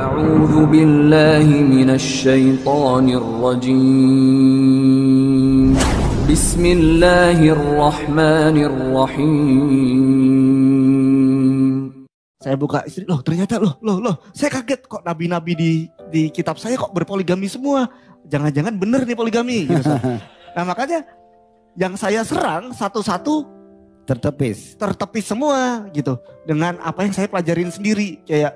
أعوذ بالله من الشيطان الرجيم بسم الله الرحمن الرحيم. Saya buka istri, loh ternyata loh, saya kaget kok nabi-nabi di kitab saya kok berpoligami semua. Jangan-jangan bener nih poligami gitu. Nah makanya yang saya serang satu-satu tertepis semua gitu. Dengan apa yang saya pelajarin sendiri. Kayak,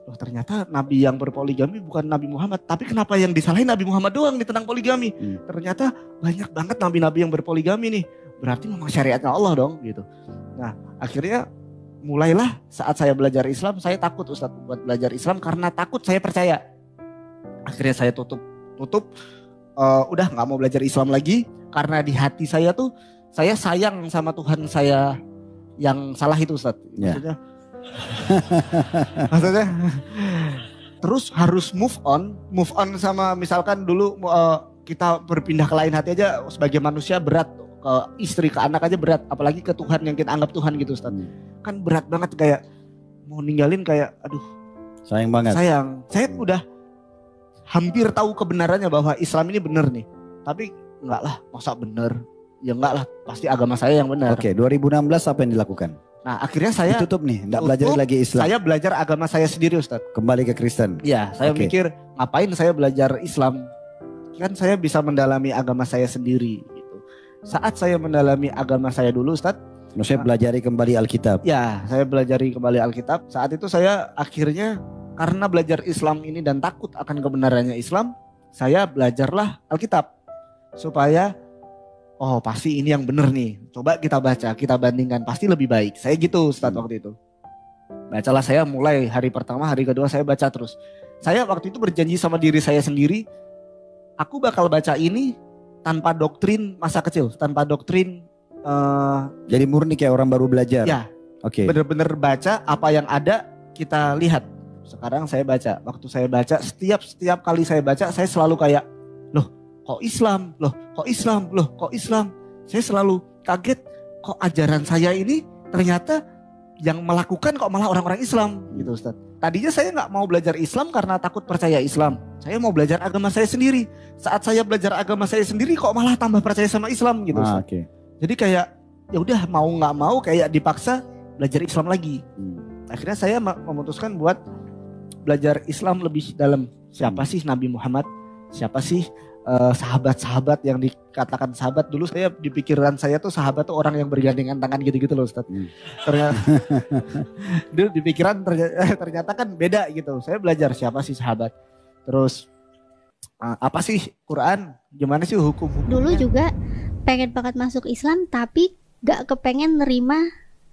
loh ternyata nabi yang berpoligami bukan Nabi Muhammad. Tapi kenapa yang disalahin Nabi Muhammad doang nih tentang poligami? Ternyata banyak banget nabi-nabi yang berpoligami nih. Berarti memang syariatnya Allah dong gitu. Nah akhirnya mulailah saat saya belajar Islam, saya takut Ustadz buat belajar Islam karena takut saya percaya. Akhirnya saya tutup, udah gak mau belajar Islam lagi. Karena di hati saya tuh, saya sayang sama Tuhan saya yang salah itu Ustadz. Maksudnya terus harus move on sama misalkan dulu kita berpindah ke lain hati aja sebagai manusia berat, ke istri ke anak aja berat, apalagi ke Tuhan yang kita anggap Tuhan gitu Ustaz. Kan berat banget, kayak mau ninggalin kayak aduh sayang banget. Saya udah hampir tahu kebenarannya bahwa Islam ini benar nih, tapi enggak lah, masa benar? Ya enggak lah, pasti agama saya yang benar. Oke, 2016 apa yang dilakukan? Nah akhirnya saya ditutup nih, enggak belajar lagi Islam. Saya belajar agama saya sendiri Ustaz. Kembali ke Kristen. Iya, saya mikir ngapain saya belajar Islam? Kan saya bisa mendalami agama saya sendiri gitu. Saat saya mendalami agama saya dulu Ustaz. Maksudnya belajari kembali Alkitab. Ya, saya belajari kembali Alkitab. Saat itu saya akhirnya karena belajar Islam ini dan takut akan kebenarannya Islam, saya belajarlah Alkitab. Supaya oh pasti ini yang benar nih. Coba kita baca, kita bandingkan. Pasti lebih baik. Saya gitu Ustaz waktu itu. Bacalah saya mulai hari pertama, hari kedua saya baca terus. Saya waktu itu berjanji sama diri saya sendiri. Aku bakal baca ini tanpa doktrin masa kecil. Tanpa doktrin. Jadi murni kayak orang baru belajar. Ya. Oke. Bener-bener baca apa yang ada kita lihat. Sekarang saya baca. Waktu saya baca setiap kali saya baca saya selalu kayak kok Islam, kok Islam. Saya selalu kaget kok ajaran saya ini ternyata yang melakukan kok malah orang-orang Islam gitu Ustaz. Tadinya saya gak mau belajar Islam karena takut percaya Islam. Saya mau belajar agama saya sendiri. Saat saya belajar agama saya sendiri kok malah tambah percaya sama Islam gitu Ustaz. Jadi kayak ya udah mau gak mau kayak dipaksa belajar Islam lagi. Akhirnya saya memutuskan buat belajar Islam lebih dalam. Siapa sih Nabi Muhammad? Siapa sih sahabat-sahabat yang dikatakan sahabat? Dulu saya di pikiran saya tuh sahabat tuh orang yang bergandengan tangan gitu-gitu loh Ustaz. Ternyata dulu di pikiran ternyata kan beda gitu. Saya belajar siapa sih sahabat. Terus apa sih Quran? Gimana sih hukum-hukumnya? Dulu juga pengen banget masuk Islam tapi gak kepengen nerima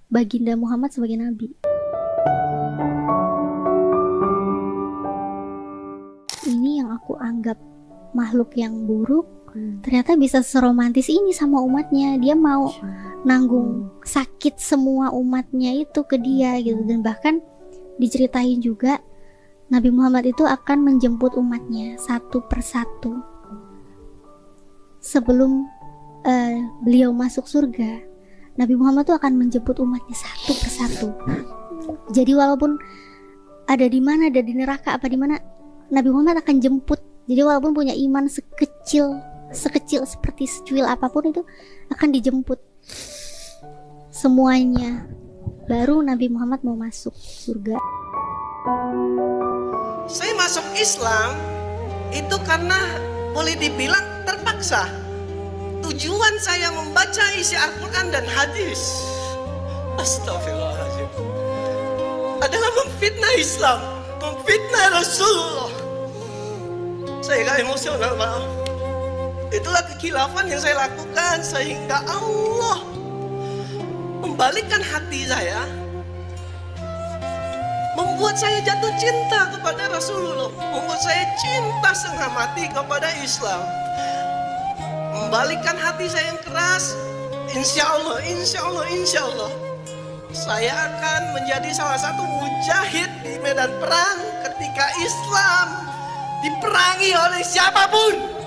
baginda Muhammad sebagai nabi. Ini yang aku anggap makhluk yang buruk ternyata bisa seromantis ini sama umatnya. Dia mau nanggung sakit semua umatnya itu ke dia gitu. Dan bahkan diceritain juga Nabi Muhammad itu akan menjemput umatnya satu persatu sebelum beliau masuk surga. Nabi Muhammad itu akan menjemput umatnya satu persatu. Jadi walaupun ada di mana, ada di neraka apa di mana, Nabi Muhammad akan jemput. Jadi walaupun punya iman sekecil seperti secuil apapun itu akan dijemput semuanya. Baru Nabi Muhammad mau masuk surga. Saya masuk Islam itu karena boleh dibilang terpaksa. Tujuan saya membaca isi Al-Quran dan hadis, astagfirullahaladzim, adalah memfitnah Islam, memfitnah Rasulullah. Saya gak emosional, maaf. Itulah kekhilafan yang saya lakukan sehingga Allah membalikkan hati saya, membuat saya jatuh cinta kepada Rasulullah, membuat saya cinta setengah mati kepada Islam, membalikkan hati saya yang keras. Insya Allah saya akan menjadi salah satu mujahid di medan perang ketika Islam diperangi oleh siapapun.